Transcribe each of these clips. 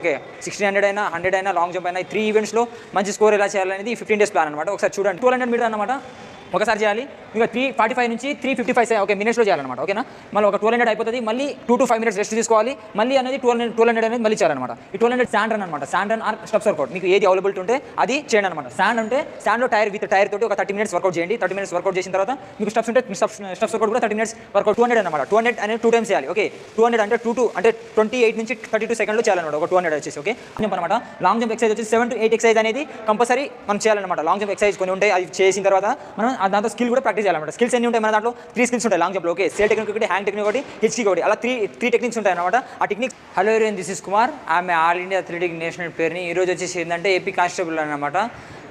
Okay 1600 అయినా 100 అయినా long jump అయినా 3 ఈవెంట్స్లో మంచి స్కోర్ ఎలా చేయాలనేది 15 డేస్ ప్లాన్ అనమాట. ఒకసారి చూడండి. 1200 మీటర్ అనమాట ఒకసారి చేయాలి. ఇంకా 345 నుంచి 355 ఓకే మినిట్స్లో చేయాలన్నమాట. ఓకేనా, మళ్ళీ ఒక 1200 అయిపోతుంది. మళ్ళీ 2 to 5 minutes రెస్ట్ తీసుకోవాలి. మళ్ళీ అనేది 1200 అనేది మళ్ళీ చేయాలన్నమాట. ఈ 1200 శాండ్ రన్ అనమాట. Sand run or steps workout మీకు ఏది అవైలబిలిటీ ఉంటే అది చేయండి అనమాట. శాండ్ అంటే శాండ్లో టైర్ తోటి ఒక 30 minutes వర్కౌట్ చేయండి. 30 minutes వర్కౌట్ చేసిన తర్వాత మీకు స్టెప్స్ ఉంటే స్టెప్స్ వర్కౌట్ కూడా 30 minutes వర్కౌట్. 200 అనమాట. 200 అనేది 2 times చేయాలి. ఓకే 200 అంటే 28 నుంచి 32 సెకండ్లో చేయాలన్నమాట. ఒక 200 వచ్చేసి ఓకే అనమాట. లాంగ్ జంప్ ఎక్సైజ్ వచ్చేసి 7 to 8 ఎక్సైజ్ అనేది కంపల్సరీ మనం చేయాలన్నమాట. లాంగ్ జంప్ ఎక్సైజ్ కొన్ని ఉంటాయి, అది చేసిన తర్వాత మనం దాంతో స్కిల్ కూడా ప్రాక్టీస్ చేయాలన్నమాట. స్కిల్స్ ఎన్ని ఉంటాయి మన దాంట్లో? 3 స్కిల్స్ ఉంటాయి లాంగ్ జంప్లో. ఓకే సేల్ టెక్నిక్ ఒకటి, హ్యాంగ్ టెక్నిక్ ఒకటి, హిచ్కి ఒకటి, అలా త్రీ టెక్నిక్స్ ఉంటాయి అనమాట. ఆ techniques. Hello everyone, this is Kumar. ఆమె ఆల్ ఇండియా అథ్లెటిక్ నేషనల్ పేరుని ఈరోజు వచ్చేసి ఏంటంటే ఏపీ కానిస్టేబుల్ అనమాట.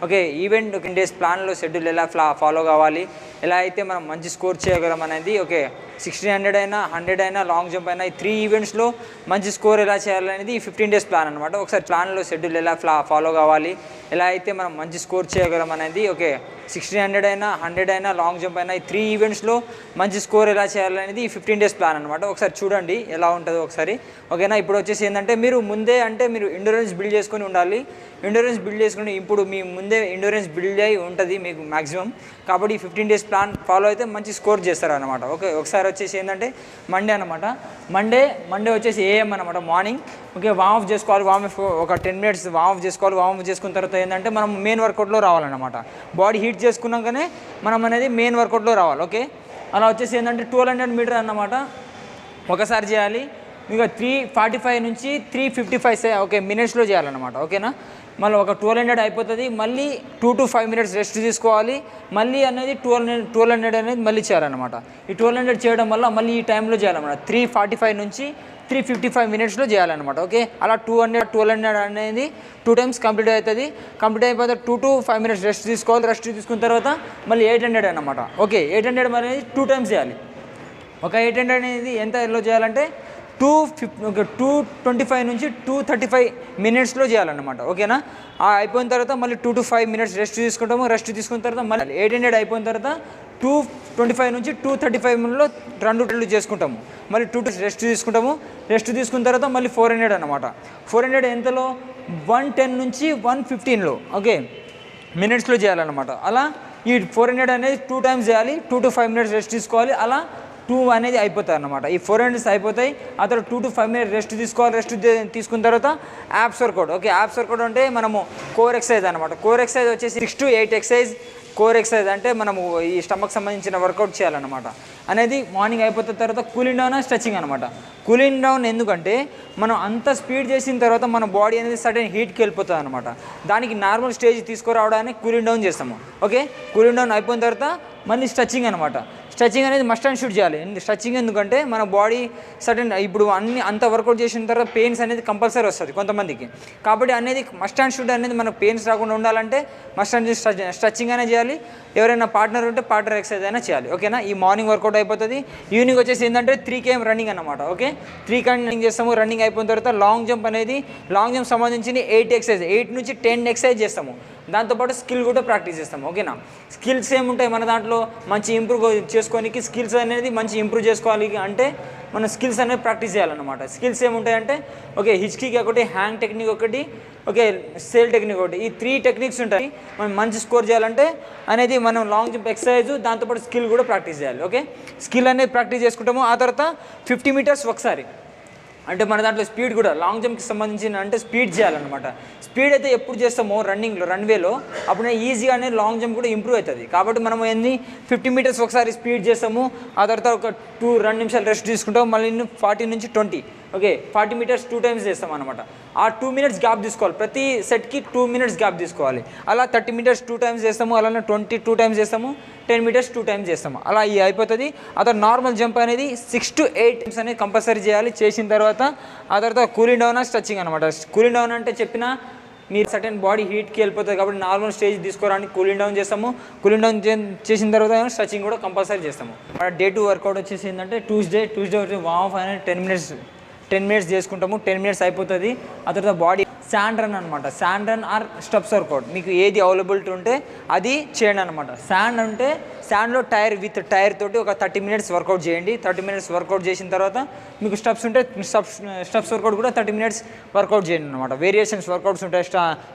ఓకే ఈవెంట్ 15 days ప్లాన్లో షెడ్యూల్ ఎలా ఫాలో కావాలి, ఎలా అయితే మనం మంచి స్కోర్ చేయగలం అనేది. ఓకే 1600 అయినా 100 అయినా లాంగ్ జంప్ అయినా 3 ఈవెంట్స్లో మంచి స్కోర్ ఎలా చేయాలనేది 15 days ప్లాన్ అనమాట. ఒకసారి ప్లాన్లో షెడ్యూల్ ఎలా ఫాలో కావాలి, ఎలా అయితే మనం మంచి స్కోర్ చేయగలం అనేది. ఓకే 1600 అయినా 100 అయినా లాంగ్ జంప్ అయినా 3 ఈవెంట్స్లో మంచి స్కోర్ ఎలా చేయాలనేది 15 days ప్లాన్ అనమాట. ఒకసారి చూడండి ఎలా ఉంటుందో ఒకసారి. ఓకేనా, ఇప్పుడు వచ్చేసి ఏంటంటే మీరు ముందే అంటే మీరు ఎండ్యూరెన్స్ బిల్డ్ చేసుకొని ఉండాలి. ఎండ్యూరెన్స్ బిల్డ్ చేసుకుని ఇప్పుడు మీ ముందే ఎండ్యూరెన్స్ బిల్డ్ అయి ఉంటుంది మీకు మ్యాక్సిమం. కాబట్టి 15 days ప్లాన్ ఫాలో అయితే మంచి స్కోర్ చేస్తారు అనమాట. ఓకే ఒకసారి వచ్చేసి ఏంటంటే మండే అనమాట. మండే వచ్చేసి AM అనమాట మార్నింగ్. ఓకే వార్మ్ అప్ చేసుకోవాలి. ఒక 10 minutes వార్మ్ అప్ చేసుకోవాలి. వార్మ్ అప్ చేసుకున్న తర్వాత ఏంటంటే మనం మెయిన్ వర్కౌట్లో రావాలన్నమాట. బాడీ హీట్ చేసుకున్నాకనే మనం అనేది మెయిన్ వర్కౌట్లో రావాలి. ఓకే అలా వచ్చేసి ఏంటంటే 1200 మీటర్ అన్నమాట ఒకసారి చేయాలి. ఇంకా 345 నుంచి 355 ఓకే మినిట్స్లో చేయాలన్నమాట. ఓకేనా, మళ్ళీ ఒక 1200 అయిపోతుంది. మళ్ళీ 2 to 5 minutes రెస్ట్ తీసుకోవాలి. మళ్ళీ అనేది 1200 అనేది మళ్ళీ చేయాలన్నమాట. ఈ 1200 చేయడం వల్ల మళ్ళీ ఈ టైంలో చేయాలన్నమాట. 345 నుంచి 355 minutesలో చేయాలన్నమాట. ఓకే అలా 1200 అనేది 2 times కంప్లీట్ అవుతుంది. కంప్లీట్ అయిపోతే 2 to 5 minutes రెస్ట్ తీసుకోవాలి. రెస్ట్ తీసుకున్న తర్వాత మళ్ళీ 800 అన్నమాట. ఓకే 800 అనేది 2 times చేయాలి. ఒక 800 అనేది ఎంత ఎల్లో చేయాలంటే 225 నుంచి 235 minutesలో చేయాలన్నమాట. ఓకేనా, అయిపోయిన తర్వాత మళ్ళీ 2 to 5 minutes రెస్ట్ తీసుకుంటాము. రెస్ట్ తీసుకున్న తర్వాత మళ్ళీ 800 అయిపోయిన తర్వాత 225 నుంచి 235 minutesలో 2 చేసుకుంటాము. మళ్ళీ 2 రెస్ట్ తీసుకుంటాము. రెస్ట్ తీసుకున్న తర్వాత మళ్ళీ 400 అన్నమాట. 400 ఎంతలో 110 నుంచి 115లో ఓకే మినిట్స్లో చేయాలన్నమాట. అలా ఈ 400 అనేది 2 times చేయాలి. 2 to 5 minutes రెస్ట్ తీసుకోవాలి. అలా 2 అనేది అయిపోతాయి అన్నమాట. ఈ 400 అయిపోతాయి. ఆ తర్వాత 2 to 5 minutes రెస్ట్ తీసుకోవాలి. రెస్ట్ తీసుకున్న తర్వాత abs workout. Okay abs workout అంటే మనము కోర్ ఎక్సర్సైజ్ అనమాట. కోర్ ఎక్సర్సైజ్ వచ్చేసి 6 to 8 ఎక్సర్సైజ్. కోర్ ఎక్సర్సైజ్ అంటే మనము ఈ స్టమక్ సంబంధించిన వర్కౌట్ చేయాలన్నమాట. అనేది మార్నింగ్ అయిపోతున్న తర్వాత కూలింగ్ డౌన్ స్ట్రెచింగ్ అనమాట. కూలింగ్ డౌన్ ఎందుకంటే మనం అంత స్పీడ్ చేసిన తర్వాత మన బాడీ అనేది సడన్ హీట్కి వెళ్ళిపోతుంది అనమాట. దానికి నార్మల్ స్టేజ్ తీసుకురావడానికి కూలింగ్ డౌన్ చేస్తాము. ఓకే కూలింగ్ డౌన్ అయిపోయిన తర్వాత మళ్ళీ స్ట్రెచింగ్ అనమాట. స్ట్రెచింగ్ అనేది మస్ట్ అండ్ షుడ్ చేయాలి. స్ట్రెచింగ్ ఎందుకంటే మన బాడీ సడన్ ఇప్పుడు అంత వర్కౌట్ చేసిన తర్వాత పెయిన్స్ అనేది కంపల్సరీ వస్తుంది కొంతమందికి. కాబట్టి అనేది మస్ట్ అండ్ షుడ్ అనేది మనకు పెయిన్స్ రాకుండా ఉండాలంటే మస్ట్ అండ్ స్ట్రెచింగ్ అనేది చేయాలి. ఎవరైనా పార్ట్నర్ ఉంటే పార్ట్నర్ ఎక్సర్సైజ్ అయినా చేయాలి. ఓకేనా, ఈ మార్నింగ్ వర్కౌట్ అయిపోతుంది. ఈవినింగ్ వచ్చేసి ఏంటంటే 3 km రన్నింగ్ అనమాట. ఓకే 3 km రన్నింగ్ చేస్తాము. రన్నింగ్ అయిపోయిన తర్వాత లాంగ్ జంప్ అనేది లాంగ్ జంప్ సంబంధించి 8 నుంచి 10 ఎక్సర్సైజ్ చేస్తాము. దాంతోపాటు స్కిల్ కూడా ప్రాక్టీస్ చేస్తాము. ఓకేనా, స్కిల్స్ ఏముంటాయి మన దాంట్లో మంచి ఇంప్రూవ్ చేసుకోనికి. స్కిల్స్ అనేది మంచి ఇంప్రూవ్ చేసుకోవాలి అంటే మన స్కిల్స్ అనేది ప్రాక్టీస్ చేయాలన్నమాట. స్కిల్స్ ఏముంటాయంటే ఓకే హిచ్కి ఒకటి, హ్యాంగ్ టెక్నిక్ ఒకటి, ఓకే సేల్ టెక్నిక్ ఒకటి. ఈ 3 టెక్నిక్స్ ఉంటాయి. మనం మంచి స్కోర్ చేయాలంటే అనేది మనం లాంగ్ జంప్ ఎక్సర్సైజ్ దాంతోపాటు స్కిల్ కూడా ప్రాక్టీస్ చేయాలి. ఓకే స్కిల్ అనేది ప్రాక్టీస్ చేసుకుంటాము. ఆ తర్వాత 50 meters ఒకసారి అంటే మన దాంట్లో స్పీడ్ కూడా లాంగ్ జంప్కి సంబంధించిన అంటే స్పీడ్ చేయాలన్నమాట. స్పీడ్ అయితే ఎప్పుడు చేస్తామో రన్వేలో అప్పుడు ఈజీగానే లాంగ్ జంప్ కూడా ఇంప్రూవ్ అవుతుంది. కాబట్టి మనం 50 meters ఒకసారి స్పీడ్ చేస్తాము. ఆ తర్వాత ఒక 2 నిమిషాలు రెస్ట్ తీసుకుంటాము. మళ్ళీ 40 నుంచి 20 ఓకే 40 meters 2 times చేస్తాం అనమాట. ఆ 2 minutes గ్యాప్ తీసుకోవాలి. ప్రతి సెట్కి 2 minutes గ్యాప్ తీసుకోవాలి. అలా 30 meters 2 times చేస్తాము. అలానే 22 times చేస్తాము. 10 meters 2 times చేస్తాము. అలా అయిపోతుంది. ఆ తర్వాత నార్మల్ జంప్ అనేది 6 to 8 times అనేది కంపల్సరీ చేయాలి. చేసిన తర్వాత ఆ తర్వాత కూలింగ్ డౌన్ స్ట్రెచింగ్ అనమాట. కూలింగ్ డౌన్ అంటే చెప్పిన మీరు సర్టెన్ బాడీ హీట్కి వెళ్ళిపోతుంది కాబట్టి నార్మల్ స్టేజ్ తీసుకోవడానికి కూలింగ్ డౌన్ చేస్తాము. కూలింగ్ డౌన్ చేసిన తర్వాత స్ట్రెచింగ్ కూడా కంపల్సరీ చేస్తాము. డే 2 వర్కౌట్ వచ్చేసి ఏంటంటే ట్యూస్డే వచ్చి వార్మ్ అప్ అనేది 10 minutes చేసుకుంటాము. 10 minutes అయిపోతుంది. ఆ తర్వాత బాడీ శాండ్ రన్ అనమాట. Sand run or steps workout మీకు ఏది అవైలబిలిటీ ఉంటే అది చేయండి అనమాట. శాండ్ అంటే శాండ్లో విత్ టైర్ తోటి ఒక 30 మినిట్స్ వర్కౌట్ చేయండి. 30 మినిట్స్ వర్కౌట్ చేసిన తర్వాత మీకు స్టెప్స్ ఉంటే స్టెప్స్ వర్కౌట్ కూడా 30 మినిట్స్ వర్కౌట్ చేయండి అనమాట. వేరియేషన్స్ వర్కౌట్స్ ఉంటాయి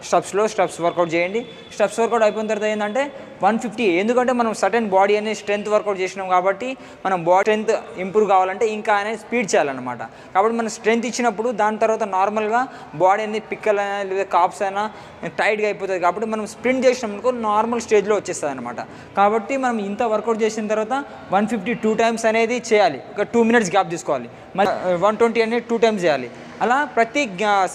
స్టెప్స్ వర్కౌట్ చేయండి. స్టెప్స్ వర్కౌట్ అయిపోయిన తర్వాత ఏంటంటే 150, ఎందుకంటే మనం సర్టెన్ బాడీ అనేది స్ట్రెంత్ వర్కౌట్ చేసినాం కాబట్టి మనం బాడీ స్ట్రెంత్ ఇంప్రూవ్ కావాలంటే ఇంకా అనేది స్పీడ్ చేయాలన్నమాట. కాబట్టి మనం స్ట్రెంత్ ఇచ్చినప్పుడు దాని తర్వాత నార్మల్గా బాడీ అనేది పిక్కల్ అయినా లేదా కాప్స్ అయినా టైట్గా అయిపోతుంది. కాబట్టి మనం స్ప్రింట్ చేసినాం అనుకో నార్మల్ స్టేజ్లో వచ్చేస్తుంది అనమాట. కాబట్టి మనం ఇంత వర్కౌట్ చేసిన తర్వాత 150 2 టైమ్స్ అనేది చేయాలి. ఒక 2 మినిట్స్ గ్యాప్ తీసుకోవాలి. మరి 120 అనేది 2 టైమ్స్ చేయాలి. అలా ప్రతి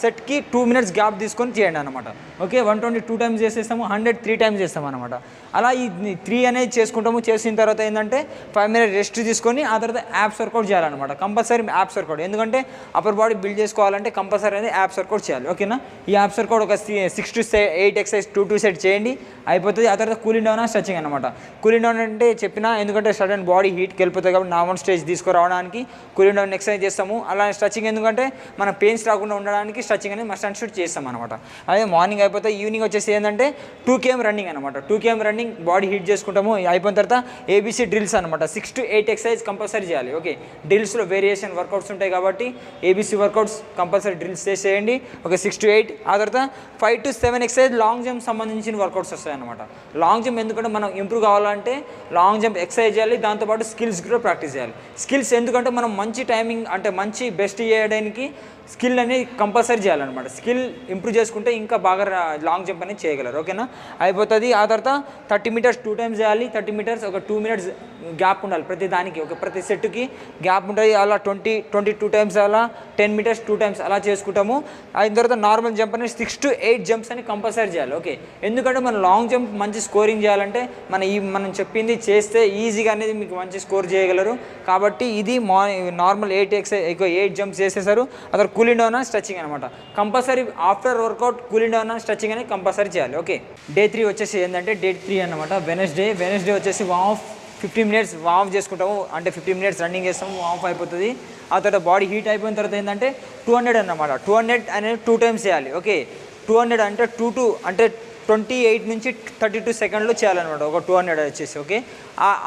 సెట్కి 2 మినిట్స్ గ్యాప్ తీసుకొని చేయండి అనమాట. ఓకే, 120 2 టైమ్స్ చేసేస్తాము, 100 3 టైమ్స్ చేస్తాం అనమాట. అలా ఈ 3 అనేది చేసుకుంటాము. చేసిన తర్వాత ఏంటంటే 5 మినిట్స్ రెస్ట్ తీసుకొని ఆ తర్వాత యాప్స్ వర్కౌట్ చేయాలన్నమాట. కంపల్సరీ యాప్స్ వర్కౌట్, ఎందుకంటే అప్పర్ బాడీ బిల్డ్ చేసుకోవాలంటే కంపల్సరీ అనేది యాప్స్ వర్కౌట్ చేయాలి. ఓకేనా, ఈ యాప్స్ వర్కౌట్ ఒక 6 to 8 ఎక్సర్సైజ్ 2 సెట్ చేయండి, అయిపోతుంది. ఆ తర్వాత కూలింగ్ డౌన్ స్ట్రెచింగ్ అనమాట. కూలింగ్ డౌన్ అంటే చెప్పినా, ఎందుకంటే సడన్ బాడీ హీట్కి వెళ్ళిపోతుంది కాబట్టి నార్మల్ స్టేజ్ తీసుకురావడానికి కూలింగ్ డౌన్ ఎక్సర్సైజ్ చేస్తాము. అలానే స్ట్రెచింగ్, ఎందుకంటే మన పెయిన్స్ రాకుండా ఉండడానికి స్ట్రెచింగ్ అనేది మస్ట్ అండ్ షుడ్ చేస్తాం అనమాట. అదే మార్నింగ్ అయిపోతే ఈవినింగ్ వచ్చేసి ఏంటంటే 2 km రన్నింగ్ అనమాట. 2 km రన్నింగ్ బాడీ హీట్ చేసుకుంటాము. అయిపోయిన తర్వాత ఏబీసీ డ్రిల్స్ అనమాట. 6 to 8 ఎక్సర్సైజ్ కంపల్సరీ చేయాలి. ఓకే, డ్రిల్స్లో వేరియేషన్ వర్కౌట్స్ ఉంటాయి కాబట్టి ఏబీసీ వర్కౌట్స్ కంపల్సరీ డ్రిల్స్ చేసేయండి. ఒక 6 to 8. ఆ తర్వాత 5 to 7 ఎక్సర్సైజ్ లాంగ్ జంప్ సంబంధించిన వర్కౌట్స్ వస్తాయి అనమాట. లాంగ్ జంప్ ఎందుకంటే మనం ఇంప్రూవ్ కావాలంటే లాంగ్ జంప్ ఎక్సర్సైజ్ చేయాలి, దాంతోపాటు స్కిల్స్ కూడా ప్రాక్టీస్ చేయాలి. స్కిల్స్ ఎందుకంటే మనం మంచి టైమింగ్ అంటే మంచి బెస్ట్ చేయడానికి స్కిల్ అనేది కంపల్సరీ చేయాలన్నమాట. స్కిల్ ఇంప్రూవ్ చేసుకుంటే ఇంకా బాగా లాంగ్ జంప్ అనేది చేయగలరు. ఓకేనా, అయిపోతుంది. ఆ తర్వాత 30 మీటర్స్ 2 టైమ్స్ చేయాలి. 30 మీటర్స్ ఒక 2 మినిట్స్ గ్యాప్ ఉండాలి ప్రతి దానికి, ఒక ప్రతి సెట్కి గ్యాప్ ఉంటుంది. అలా 22 టైమ్స్, అలా 10 మీటర్స్ 2 టైమ్స్ అలా చేసుకుంటాము. అయిన తర్వాత నార్మల్ జంప్ అనేది 6 to 8 జంప్స్ అని కంపల్సరీ చేయాలి. ఓకే, ఎందుకంటే మనం లాంగ్ జంప్ మంచి స్కోరింగ్ చేయాలంటే మనం చెప్పింది చేస్తే ఈజీగా అనేది మీకు మంచి స్కోర్ చేయగలరు. కాబట్టి ఇది నార్మల్ 8 జంప్స్ చేసేసారు. అదే కూలింగ్ డౌన్ స్ట్రెచింగ్ అనమాట. Compulsory after workout cooling down stretching అనేది కంపల్సరీ చేయాలి. ఓకే, డే 3 వచ్చేసి ఏంటంటే డే 3 అనమాట. వెనస్డే వచ్చేసి వామ్ 15 మినిట్స్ వామ్ చేసుకుంటాము. అంటే 15 మినిట్స్ రన్నింగ్ చేస్తాము, వామ్ అయిపోతుంది. ఆ తర్వాత బాడీ హీట్ అయిపోయిన తర్వాత ఏంటంటే 200 అన్నమాట. 200 అనేది 2 టైమ్స్ చేయాలి. ఓకే, 200 అంటే 28 నుంచి 32 సెకండ్లు చేయాలన్నమాట. ఒక 200 వచ్చేసి. ఓకే,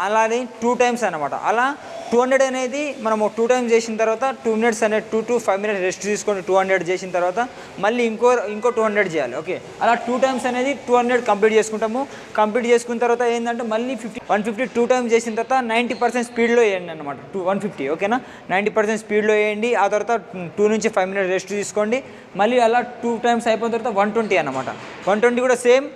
అలానే 2 టైమ్స్ అనమాట. అలా 200 అనేది మనము 2 టైమ్స్ చేసిన తర్వాత 2 మినిట్స్ అనేది 2 to 5 మినిట్స్ రెస్ట్ తీసుకొని 200 చేసిన తర్వాత మళ్ళీ ఇంకో 200 చేయాలి. ఓకే, అలా 2 టైమ్స్ అనేది 200 కంప్లీట్ చేసుకుంటాము. కంప్లీట్ చేసుకున్న తర్వాత ఏంటంటే మళ్ళీ 150 2 టైమ్స్ చేసిన తర్వాత 90% స్పీడ్లో వేయండి అనమాట. 150. ఓకేనా, 90% స్పీడ్లో వేయండి. ఆ తర్వాత 2 నుంచి 5 మినిట్స్ రెస్ట్ తీసుకోండి. మళ్ళీ అలా 2 టైమ్స్ అయిపోయిన తర్వాత 120 అనమాట. 120 కూడా సేమ్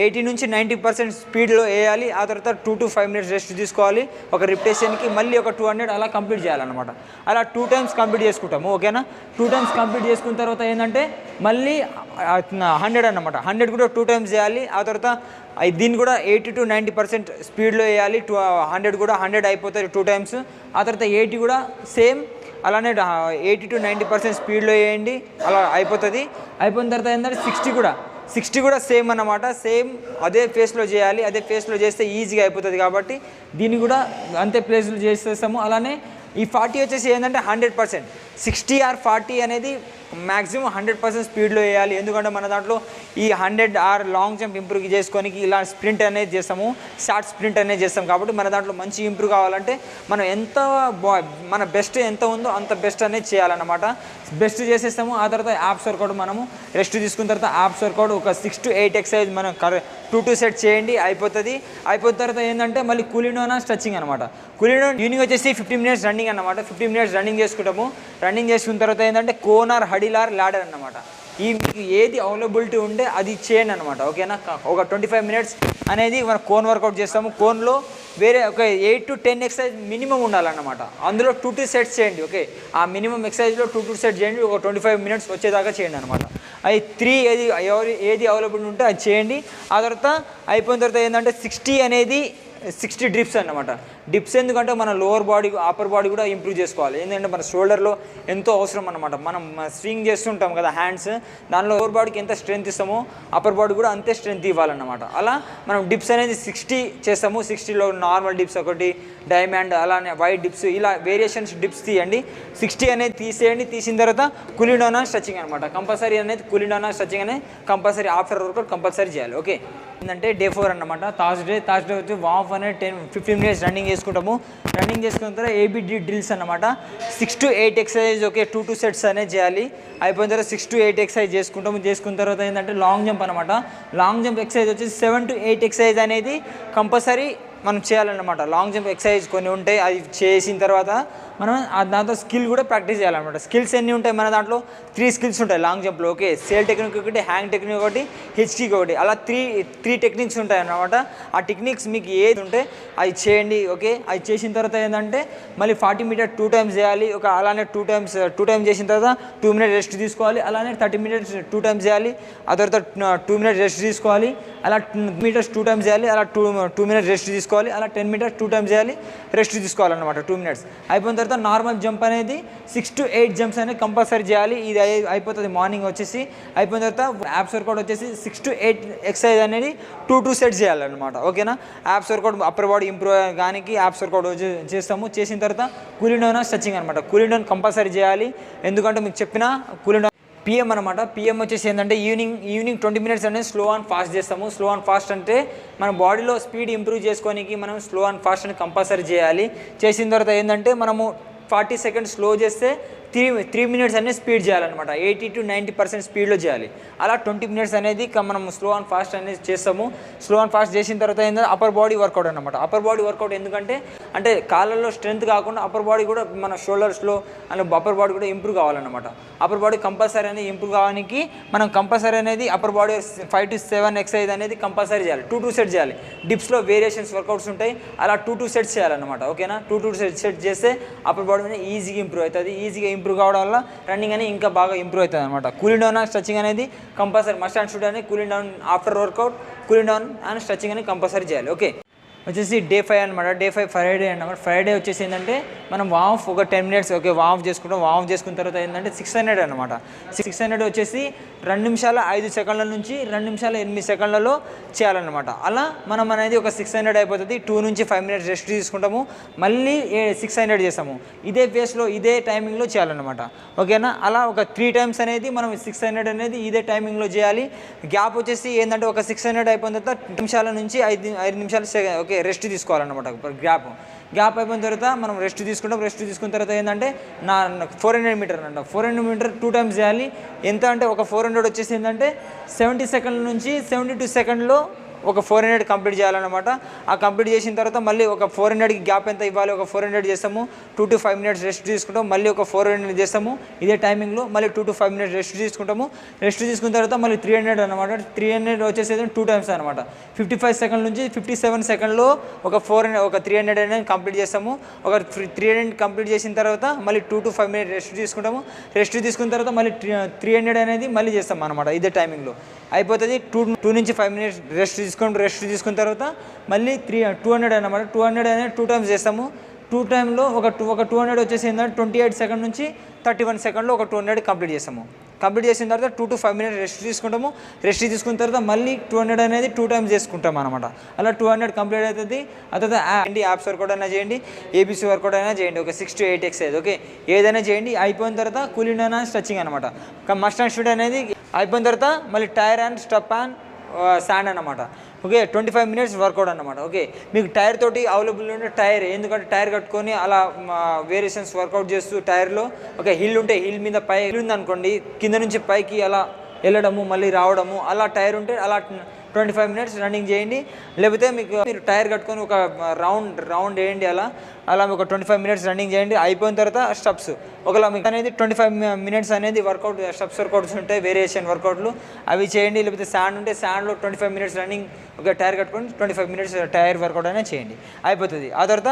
80 నుంచి 90% స్పీడ్లో వేయాలి. ఆ తర్వాత 2 to 5 మినిట్స్ రెస్ట్ తీసుకోవాలి ఒక రిపిటేషన్కి. మళ్ళీ ఒక 200 అలా కంప్లీట్ చేయాలన్నమాట. అలా 2 టైమ్స్ కంప్లీట్ చేసుకుంటాము. ఓకేనా, 2 టైమ్స్ కంప్లీట్ చేసుకున్న తర్వాత ఏంటంటే మళ్ళీ 100 అన్నమాట. 100 కూడా 2 టైమ్స్ చేయాలి. ఆ తర్వాత దీన్ని కూడా 80 to 90% స్పీడ్లో వేయాలి. 100 కూడా 100 అయిపోతుంది 2 టైమ్స్. ఆ తర్వాత 80 కూడా సేమ్ అలానే 80 to 90% స్పీడ్లో వేయండి, అలా అయిపోతుంది. అయిపోయిన తర్వాత ఏంటంటే 60 కూడా సేమ్ అన్నమాట. సేమ్ అదే ఫేస్లో చేయాలి. అదే ఫేస్లో చేస్తే ఈజీగా అయిపోతుంది కాబట్టి దీన్ని కూడా అంతే ప్లేస్లో చేసేస్తాము. అలానే ఈ 40 వచ్చేసి ఏంటంటే 100%. 60 or 40 అనేది మ్యాక్సిమం 100% స్పీడ్లో వేయాలి. ఎందుకంటే మన దాంట్లో ఈ 100 or లాంగ్ జంప్ ఇంప్రూవ్ చేసుకొని ఇలా స్ప్రింట్ అనేది చేస్తాము, షార్ట్ స్ప్రింట్ అనేది చేస్తాం. కాబట్టి మన దాంట్లో మంచి ఇంప్రూవ్ కావాలంటే మనం మన బెస్ట్ ఎంత ఉందో అంత బెస్ట్ అనేది చేయాలన్నమాట. బెస్ట్ చేసేస్తాము. ఆ తర్వాత యాప్స్ వర్కౌట్ మనము రెస్ట్ తీసుకున్న తర్వాత యాప్స్ వర్కౌట్ ఒక 6 to 8 ఎక్సర్సైజ్ మనం 2 సెట్ చేయండి, అయిపోతుంది. అయిపోయిన తర్వాత ఏంటంటే మళ్ళీ కూలింగ్ డౌన్ స్ట్రెచింగ్ అనమాట. కూలింగ్ డౌన్ ఈవినింగ్ వచ్చేసి 15 మినిట్స్ రన్నింగ్ అనమాట. 15 మినిట్స్ రన్నింగ్ చేసుకుంటాము. రన్నింగ్ చేసుకున్న తర్వాత ఏంటంటే cone or hurdle or ladder అన్నమాట. ఈ మీకు ఏది అవైలబిలిటీ ఉంటే అది చేయండి అనమాట. ఓకేనా, ఒక 25 మినిట్స్ అనేది మనం కోన్ వర్కౌట్ చేస్తాము. కోన్లో వేరే ఒక 8 to 10 ఎక్సర్సైజ్ మినిమం ఉండాలన్నమాట. అందులో 2 సెట్స్ చేయండి. ఓకే, ఆ మినిమం ఎక్సర్సైజ్లో 2 సెట్ చేయండి. ఒక 25 మినిట్స్ వచ్చేదాకా చేయండి అనమాట. అది 3 ఏది అవైలబుల్ ఉంటే అది చేయండి. ఆ తర్వాత అయిపోయిన తర్వాత ఏంటంటే 60 డ్రిప్స్ అన్నమాట. డిప్స్ ఎందుకంటే మన లోవర్ బాడీ అప్పర్ బాడీ కూడా ఇంప్రూవ్ చేసుకోవాలి. ఎందుకంటే మన షోల్డర్లో ఎంతో అవసరం అనమాట. మనం స్వింగ్ చేస్తుంటాం కదా హ్యాండ్స్, దానిలో లోవర్ బాడీకి ఎంత స్ట్రెంత్ ఇస్తామో అప్పర్ బాడీ కూడా అంతే స్ట్రెంత్ ఇవ్వాలన్నమాట. అలా మనం డిప్స్ అనేది 60 చేస్తాము. 60లో నార్మల్ డిప్స్ ఒకటి, డైమండ్, అలానే వైట్ డిప్స్, ఇలా వేరియేషన్స్ డిప్స్ తీయండి. 60 అనేది తీసేయండి. తీసిన తర్వాత కూలింగ్ డౌన్ అండ్ స్ట్రెచింగ్ అనమాట. కంపల్సరీ అనేది కూలింగ్ డౌన్ అండ్ స్ట్రెచింగ్ అనేది కంపల్సరీ ఆఫ్టర్ వర్కౌట్ కంపల్సరీ చేయాలి. ఓకే, ఏంటంటే డే 4 అన్నమాట. థర్స్డే వచ్చి వామ్ అనేది 10-15 మినిట్స్ రన్నింగ్ చేసుకుంటాము. రన్నింగ్ చేసుకున్న తర్వాత ఏబిడి డ్రిల్స్ అనమాట. 6 to 8 ఎక్సర్సైజ్, ఓకే, 2 sets అనేది చేయాలి. అయిపోయిన తర్వాత 6 to 8 ఎక్సర్సైజ్ చేసుకుంటాము. చేసుకున్న తర్వాత ఏంటంటే లాంగ్ జంప్ అనమాట. లాంగ్ జంప్ ఎక్సర్సైజ్ వచ్చేసి 7 to 8 ఎక్సర్సైజ్ అనేది కంపల్సరీ మనం చేయాలన్నమాట. లాంగ్ జంప్ ఎక్సర్సైజ్ కొన్ని ఉంటాయి, అది చేసిన తర్వాత మనం దాంతో స్కిల్ కూడా ప్రాక్టీస్ చేయాలన్నమాట. స్కిల్స్ ఎన్ని ఉంటాయి మన దాంట్లో? 3 స్కిల్స్ ఉంటాయి లాంగ్ జంప్లో. ఓకే, సేల్ టెక్నిక్ ఒకటి, హ్యాంగ్ టెక్నిక్ ఒకటి, హిచ్ కిక్ ఒకటి, అలా త్రీ టెక్నిక్స్ ఉంటాయి అన్నమాట. ఆ టెక్నిక్స్ మీకు ఏది ఉంటే అవి చేయండి. ఓకే, అది చేసిన తర్వాత ఏంటంటే మళ్ళీ 40 మీటర్ 2 times చేయాలి. ఒక అలానే 2 times చేసిన తర్వాత 2 minutes రెస్ట్ తీసుకోవాలి. అలానే 30 minutes 2 times చేయాలి. ఆ తర్వాత 2 minutes రెస్ట్ తీసుకోవాలి. అలా 2 meters 2 times చేయాలి. అలా 2 minutes రెస్ట్ తీసుకోవాలి. అలా 10 meters 2 times చేయాలి, రెస్ట్ తీసుకోవాలన్నమాట 2 minutes. అయిపోయిన తర్వాత నార్మల్ జంప్ అనేది 6 to 8 జంప్స్ అనేది కంపల్సరీ చేయాలి. ఇది అయిపోతుంది మార్నింగ్ వచ్చేసి. అయిపోయిన తర్వాత యాప్స్ వర్కౌట్ వచ్చేసి 6 to 8 ఎక్సర్సైజ్ అనేది 2 sets చేయాలన్నమాట. ఓకేనా, abs workout upper body improve అవ్వడానికి యాప్స్ వర్కౌట్ చేస్తాము. చేసిన తర్వాత కూలింగ్ డౌన్ స్ట్రెచింగ్ అనమాట. కూలింగ్ డౌన్ కంపల్సరీ చేయాలి. ఎందుకంటే మీకు చెప్పిన కూలింగ్ డౌన్ పిఎం అనమాట. పిఎం వచ్చేసి ఏంటంటే ఈవినింగ్ 20 minutes అనేది స్లో అండ్ ఫాస్ట్ చేస్తాము. స్లో అండ్ ఫాస్ట్ అంటే మన బాడీలో స్పీడ్ ఇంప్రూవ్ చేసుకోవడానికి మనం స్లో అండ్ ఫాస్ట్ అని కంపల్సరీ చేయాలి. చేసిన తర్వాత ఏంటంటే మనము 40 seconds స్లో చేస్తే 3 minutes అనేది స్పీడ్ చేయాలన్నమాట. 80 to 90% స్పీడ్లో చేయాలి. అలా 20 minutes అనేది మనం స్లో అండ్ ఫాస్ట్ అనేది చేస్తాము. స్లో అండ్ ఫాస్ట్ చేసిన తర్వాత ఏంటంటే అప్పర్ బాడీ వర్కౌట్ అనమాట. అప్పర్ బాడీ వర్కౌట్ ఎందుకంటే అంటే కాళ్ళల్లో స్ట్రెంత్ కాకుండా అప్పర్ బాడీ కూడా మన షోల్డర్స్లో అండ్ అప్పర్ బాడీ కూడా ఇంప్రూవ్ కావాలన్నమాట. అప్పర్ బాడీ కంపల్సరీ అనేది ఇంప్రూవ్ కావడానికి మనం కంపల్సరీ అనేది అప్పర్ బాడీ 5 to 7 ఎక్సర్సైజ్ అనేది కంపల్సరీ చేయాలి. 2 sets చేయాలి. డిప్స్లో వేరియేషన్స్ వర్కౌట్స్ ఉంటాయి, అలా 2 sets చేయాలన్నమాట. ఓకేనా, 2 sets చేస్తే అప్పర్ బాడీ అనేది ఈజీగా ఇంప్రూవ్ అవుతుంది. ఈజీగా ఇంప్రూవ్ కావడం వల్ల రన్నింగ్ అనేది ఇంకా బాగా ఇంప్రూవ్ అవుతుంది అనమాట. కూలింగ్ డౌన్ అండ్ స్ట్రెచింగ్ అనేది కంపల్సరీ మస్ట్ అండ్ షుడ్ అనేది cooling down after workout cooling down and stretching అనేది కంపల్సరీ చేయాలి. ఓకే, వచ్చేసి డే 5 అనమాట. డే 5 ఫ్రైడే అనమాట. ఫ్రైడే వచ్చేసి ఏంటంటే మనం వామ్ ఒక 10 minutes ఓకే వామ్ చేసుకుంటాం. వామ్ చేసుకున్న తర్వాత ఏంటంటే 600 అనమాట. 600 వచ్చేసి 2 నిమిషాల 5 సెకండ్ల నుంచి 2 నిమిషాల 8 సెకండ్లలో చేయాలన్నమాట. అలా మనం అనేది ఒక 600 అయిపోతుంది. 2 నుంచి 5 minutes రెస్ట్ తీసుకుంటాము. మళ్ళీ 600 చేస్తాము. ఇదే ఫేస్లో ఇదే టైమింగ్లో చేయాలన్నమాట. ఓకేనా, అలా ఒక 3 times అనేది మనం 600 అనేది ఇదే టైమింగ్లో చేయాలి. గ్యాప్ వచ్చేసి ఏంటంటే ఒక 600 అయిపోయిన తర్వాత 2 నిమిషాల నుంచి 5 నిమిషాలు ఓకే రెస్ట్ తీసుకోవాలన్నమాట. గ్యాప్ అయిపోయిన తర్వాత మనం రెస్ట్ తీసుకుంటాం. రెస్ట్ తీసుకున్న తర్వాత ఏంటంటే 400 మీటర్ అంట. 400 మీటర్ 2 times చేయాలి. ఎంత అంటే ఒక 400 వచ్చేసి ఏంటంటే 70 సెకండ్ల నుంచి 72 సెకండ్లో ఒక 400 కంప్లీట్ చేయాలన్నమాట. ఆ కంప్లీట్ చేసిన తర్వాత మళ్ళీ ఒక 400కి గ్యాప్ ఎంత ఇవ్వాలి, ఒక 400 చేస్తాము. 2 to 5 minutes రెస్ట్ తీసుకుంటాం. మళ్ళీ ఒక 400 చేస్తాము ఇదే టైమింగ్లో. మళ్ళీ 2 to 5 minutes రెస్ట్ తీసుకుంటాము. రెస్ట్ తీసుకున్న తర్వాత మళ్ళీ 300 అనమాట. 300 వచ్చేసి 2 times అనమాట. 55 సెకండ్ల నుంచి 57 సెకండ్లో ఒక 300 అనేది కంప్లీట్ చేస్తాము. ఒక 300 కంప్లీట్ చేసిన తర్వాత మళ్ళీ 2 to 5 minutes రెస్ట్ తీసుకుంటాము. రెస్ట్ తీసుకున్న తర్వాత మళ్ళీ 300 అనేది మళ్ళీ చేస్తాం అనమాట ఇదే టైమింగ్లో. అయిపోతుంది. 2 నుంచి 5 minutes రెస్ట్ తీసుకున్న తర్వాత మళ్ళీ 200 అనమాట. 200 అనేది 2 times చేస్తాము. 2 timeలో ఒక 200 వచ్చేసి ఏంటంటే 28 సెకండ్ నుంచి 31 సెకండ్లో ఒక 200 కంప్లీట్ చేస్తాము. కంప్లీట్ చేసిన తర్వాత 2 to 5 minutes రెస్ట్ తీసుకుంటాము. రెస్ట్ తీసుకున్న తర్వాత మళ్ళీ 200 అనేది 2 times చేసుకుంటాం అనమాట. అలా 200 కంప్లీట్ అవుతుంది. ఆ తర్వాత యాప్స్ వర్కౌట్ అయినా చేయండి, ఏబీసీ వర్కౌట్ అయినా చేయండి. ఒక 6 to 8 ఎక్సర్సైజ్ ఓకే ఏదైనా చేయండి. అయిపోయిన తర్వాత కూలింగ్ డౌన్ అండ్ స్ట్రెచింగ్ అనమాట. మస్ట్ అండ్ షుడ్ అనేది అయిపోయిన తర్వాత మళ్ళీ tyre and step and sand అనమాట. ఓకే 25 minutes వర్కౌట్ అనమాట. ఓకే మీకు టైర్ తోటి అవైలబుల్ ఉంటే టైర్, ఎందుకంటే టైర్ కట్టుకొని అలా వేరియేషన్స్ వర్కౌట్ చేస్తూ టైర్లో ఒక హిల్ ఉంటే హిల్ మీద పై హిల్ ఉందనుకోండి, కింద నుంచి పైకి అలా వెళ్ళడము మళ్ళీ రావడము, అలా టైర్ ఉంటే అలా 25 minutes రన్నింగ్ చేయండి. లేకపోతే మీరు టైర్ కట్టుకొని ఒక రౌండ్ వేయండి. అలా ఒక 25 minutes రన్నింగ్ చేయండి. అయిపోయిన తర్వాత స్టెప్స్ ఒకలా మీకు అనేది 25 minutes అనేది వర్కౌట్ స్టెప్స్ వర్కౌట్స్ ఉంటాయి, వేరియేషన్ వర్కౌట్లు అవి చేయండి. లేకపోతే శాండ్ ఉంటే శాండ్లో 25 minutes రన్నింగ్ ఒక టైర్ కట్టుకొని 25 minutes టైర్ వర్కౌట్ అయినా చేయండి. అయిపోతుంది. ఆ తర్వాత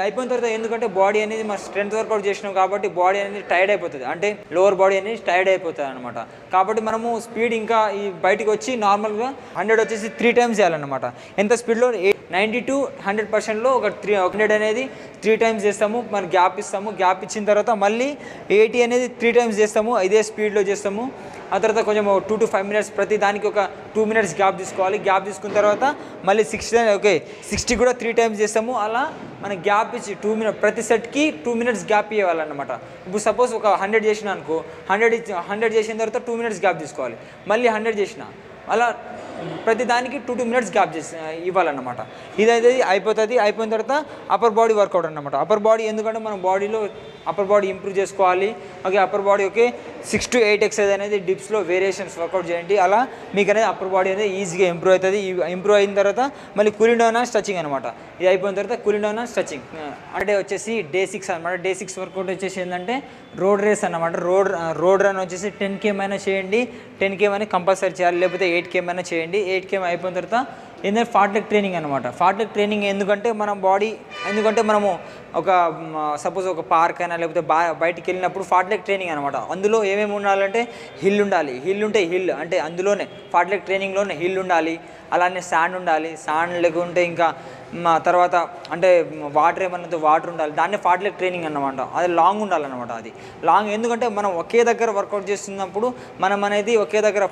అయిపోయిన తర్వాత ఎందుకంటే బాడీ అనేది మన స్ట్రెంత్ వర్కౌట్ చేసినాం కాబట్టి బాడీ అనేది టైర్డ్ అయిపోతుంది, అంటే లోవర్ బాడీ అనేది టైర్డ్ అయిపోతుంది అనమాట. కాబట్టి మనము స్పీడ్ ఇంకా ఈ బయటికి వచ్చి నార్మల్గా 100 వచ్చేసి 3 times చేయాలన్నమాట. ఎంత స్పీడ్లో 90-100%లో ఒక 100 అనేది 3 టైమ్స్ చేస్తాము, మనం గ్యాప్ ఇస్తాము. గ్యాప్ ఇచ్చిన తర్వాత మళ్ళీ 80 అనేది 3 టైమ్స్ చేస్తాము, ఇదే స్పీడ్లో చేస్తాము. ఆ తర్వాత కొంచెం 2 to 5 మినిట్స్, ప్రతి దానికి ఒక 2 మినిట్స్ గ్యాప్ తీసుకోవాలి. గ్యాప్ తీసుకున్న తర్వాత మళ్ళీ 60 కూడా 3 టైమ్స్ చేస్తాము. అలా మన గ్యాప్ ఇచ్చి 2 మినిట్స్ ప్రతి సెట్కి 2 మినిట్స్ గ్యాప్ ఇవ్వాలన్నమాట. ఇప్పుడు సపోజ్ ఒక 100 చేసిన అనుకో, 100 చేసిన తర్వాత 2 మినిట్స్ గ్యాప్ తీసుకోవాలి. మళ్ళీ 100 చేసిన, అలా ప్రతి దానికి 2 మినిట్స్ గ్యాప్ ఇవ్వాలన్నమాట. ఇదైతే అయిపోతుంది. అయిపోయిన తర్వాత అప్పర్ బాడీ వర్కౌట్ అన్నమాట. అప్పర్ బాడీ ఎందుకంటే మన బాడీలో అప్పర్ బాడీ ఇంప్రూవ్ చేసుకోవాలి. Okay, upper body 6 to 8 exercise అనేది డిప్స్లో వేరియేషన్స్ వర్కౌట్ చేయండి. అలా మీకు అనేది అప్పర్ బాడీ అనేది ఈజీగా ఇంప్రూవ్ అవుతుంది. ఇంప్రూవ్ అయిన తర్వాత మళ్ళీ కూలింగ్ డౌన్ అండ్ స్ట్రెచింగ్ అనమాట. ఇది అయిపోయిన తర్వాత కూలింగ్ డౌన్ అండ్ స్ట్రెచింగ్. అంటే వచ్చేసి డే 6 అనమాట. డే 6 వర్కౌట్ వచ్చేసి ఏంటంటే రోడ్ రేస్ అన్నమాట. రోడ్ రన్ వచ్చేసి 10 km అయినా చేయండి, 10 km అని కంపల్సరీ చేయాలి, లేకపోతే 8 km అయినా చేయండి. 8 km అయిపోయిన తర్వాత ఏంటంటే ఫార్ట్ ట్రైనింగ్ అనమాట. ఫార్ట్ ట్రైనింగ్ ఎందుకంటే మనము ఒక సపోజ్ ఒక పార్క్ అయినా లేకపోతే బయటికి వెళ్ళినప్పుడు ఫార్ట్ ట్రైనింగ్ అనమాట. అందులో ఏమేమి ఉండాలంటే హిల్ ఉండాలి. హిల్ ఉంటే హిల్ అంటే అందులోనే ఫార్ట్ ట్రైనింగ్లోనే హిల్ ఉండాలి, అలానే శాండ్ ఉండాలి. శాండ్ లేకుంటే ఇంకా తర్వాత అంటే వాటర్ ఏమన్నా వాటర్ ఉండాలి. దాన్ని ఫార్ట్ ట్రైనింగ్ అన్నమాట. అది లాంగ్ ఉండాలన్నమాట. అది లాంగ్ ఎందుకంటే మనం ఒకే దగ్గర వర్కౌట్ చేస్తున్నప్పుడు మనం అనేది ఒకే దగ్గర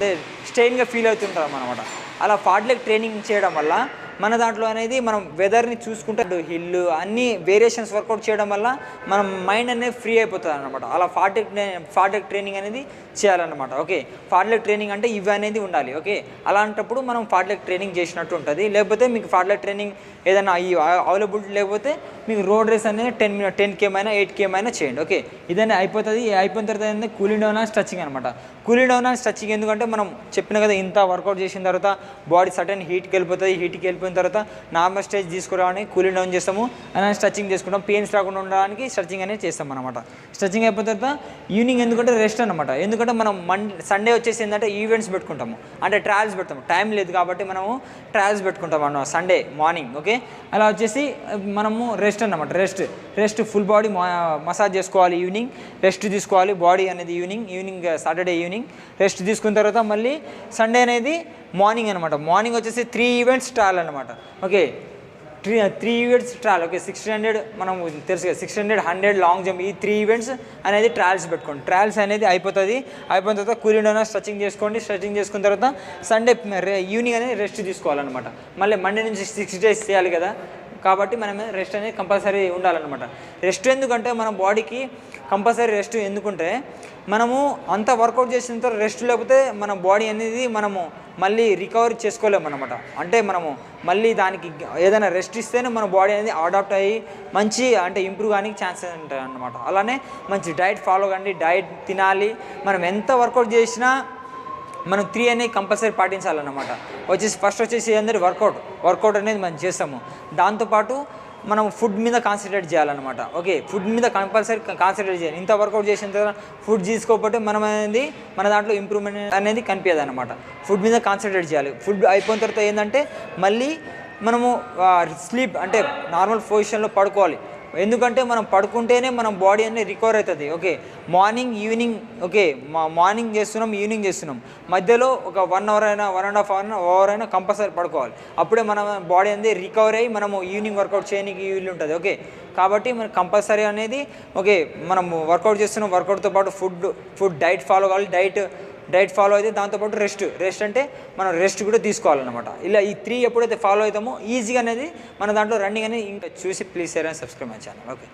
స్ట్రెయిన్గా ఫీల్ అవుతుంటాం అనమాట. అలా ఫార్ట్ ట్రైనింగ్ చేయడం వల్ల మన దాంట్లో అనేది మనం వెదర్ని చూసుకుంటే హిల్ అన్ని వేరియేషన్స్ వర్కౌట్ చేయడం వల్ల మనం మైండ్ అనేది ఫ్రీ అయిపోతుంది అనమాట. అలా ఫార్ట్ ట్రైనింగ్ అనేది చేయాలన్నమాట. ఓకే, ఫార్ట్ ట్రైనింగ్ అంటే ఇవి అనేది ఉండాలి. ఓకే, అలాంటప్పుడు మనం ఫార్ట్ ట్రైనింగ్ చేసినట్టు ఉంటుంది. లేకపోతే మీకు ఫార్ట్ ట్రైనింగ్ ఏదైనా ఈ అవైలబిలిటీ లేకపోతే మీకు రోడ్ రేస్ అనేది 10 km అయినా 8 km అయినా చేయండి. ఓకే, ఇదనే అయిపోతుంది. అయిపోయిన తర్వాత ఏంటంటే కూలింగ్ డౌన్ అండ్ స్ట్రెచింగ్ అనమాట. కూలింగ్ డౌన్ అండ్ స్ట్రెచింగ్ ఎందుకంటే మనం చెప్పిన కదా, ఇంత వర్కౌట్ చేసిన తర్వాత బాడీ సర్టెన్ హీట్కి వెళ్ళిపోతుంది. హీట్కి వెళ్ళిపోయిన తర్వాత నార్మల్ స్టేజ్ తీసుకురావడానికి కూలింగ్ డౌన్ చేస్తాము, అలానే స్ట్రెచింగ్ చేసుకుంటాం. పెయిన్స్ రాకుండా ఉండడానికి స్ట్రెచింగ్ అనేది చేస్తాం అనమాట. స్ట్రెచింగ్ అయిపోయిన తర్వాత ఈవినింగ్ ఎందుకంటే రెస్ట్ అనమాట. ఎందుకంటే మనం సండే వచ్చేసి ఏంటంటే ఈవెంట్స్ పెట్టుకుంటాము, అంటే ట్రయల్స్ పెడతాము. టైం లేదు కాబట్టి మనము ట్రయల్స్ పెట్టుకుంటాం అన్నమాట సండే మార్నింగ్. ఓకే, అలా వచ్చేసి మనము రెస్ట్ అన్నమాట. రెస్ట్ ఫుల్ బాడీ మసాజ్ చేసుకోవాలి. ఈవినింగ్ రెస్ట్ తీసుకోవాలి బాడీ అనేది. ఈవినింగ్ సాటర్డే ఈవినింగ్ రెస్ట్ తీసుకున్న తర్వాత మళ్ళీ సండే అనేది మార్నింగ్ అనమాట. మార్నింగ్ వచ్చేసి 3 ఈవెంట్స్ ట్రయల్ అనమాట. Okay, 3 events trial. ఓకే, 600 మనం తెలుసు కదా, 600, 100 లాంగ్ జంప్, ఈ 3 ఈవెంట్స్ అనేది ట్రయల్స్ పెట్టుకోండి. ట్రయల్స్ అనేది అయిపోతుంది. అయిపోయిన తర్వాత కూలింగ్ డౌన్ స్ట్రెచింగ్ చేసుకోండి. స్ట్రెచింగ్ చేసుకున్న తర్వాత సండే ఈవినింగ్ అనేది రెస్ట్ తీసుకోవాలన్నమాట. మళ్ళీ మండే నుంచి 6 days చేయాలి కదా, కాబట్టి మనం రెస్ట్ అనేది కంపల్సరీ ఉండాలన్నమాట. రెస్ట్ ఎందుకంటే మన బాడీకి కంపల్సరీ రెస్ట్ ఎందుకుంటే మనము అంత వర్కౌట్ చేసిన తర్వాత రెస్ట్ లేకపోతే మన బాడీ అనేది మనము మళ్ళీ రికవరీ చేసుకోలేము అన్నమాట. అంటే మనము మళ్ళీ దానికి ఏదైనా రెస్ట్ ఇస్తేనే మన బాడీ అనేది అడాప్ట్ అయ్యి మంచి అంటే ఇంప్రూవ్ కానీ ఛాన్సెస్ ఉంటాయి అన్నమాట. అలానే మంచి డైట్ ఫాలో కండి, డైట్ తినాలి. మనం ఎంత వర్కౌట్ చేసినా మనం 3 అనేది కంపల్సరీ పాటించాలన్నమాట. ఫస్ట్ వచ్చేసి అందరి వర్కౌట్ అనేది మనం చేస్తాము. దాంతోపాటు మనం ఫుడ్ మీద కాన్సన్ట్రేట్ చేయాలన్నమాట. ఓకే, ఫుడ్ మీద కంపల్సరీ కాన్సన్ట్రేట్ చేయాలి. ఇంత వర్కౌట్ చేసిన తర్వాత ఫుడ్ తీసుకోకపోతే మనం అనేది మన దాంట్లో ఇంప్రూవ్మెంట్ అనేది కనిపించదు అనమాట. ఫుడ్ మీద కాన్సన్ట్రేట్ చేయాలి. ఫుడ్ అయిపోయిన తర్వాత ఏంటంటే మళ్ళీ మనము స్లీప్ అంటే నార్మల్ పొజిషన్లో పడుకోవాలి. ఎందుకంటే మనం పడుకుంటేనే మనం బాడీ అనేది రికవర్ అవుతుంది. Okay, morning evening okay morning చేస్తున్నాం, ఈవినింగ్ చేస్తున్నాం, మధ్యలో ఒక 1 hour అయినా 1.5 hour అయినా కంపల్సరీ పడుకోవాలి. అప్పుడే మన బాడీ అనేది రికవర్ అయ్యి మనము ఈవినింగ్ వర్కౌట్ చేయడానికి వీలు ఉంటుంది. ఓకే, కాబట్టి మనకు కంపల్సరీ అనేది ఓకే మనం వర్కౌట్ చేస్తున్నాం, వర్కౌట్తో పాటు ఫుడ్ డైట్ ఫాలో కావాలి. డైట్ ఫాలో అయితే దాంతోపాటు రెస్ట్ అంటే మనం రెస్ట్ కూడా తీసుకోవాలన్నమాట. ఇలా ఈ 3 ఎప్పుడైతే ఫాలో అవుతామో ఈజీగా అనేది మన దాంట్లో రన్నింగ్ అనేది ఇంకా చూసి please share and subscribe my channel. Okay.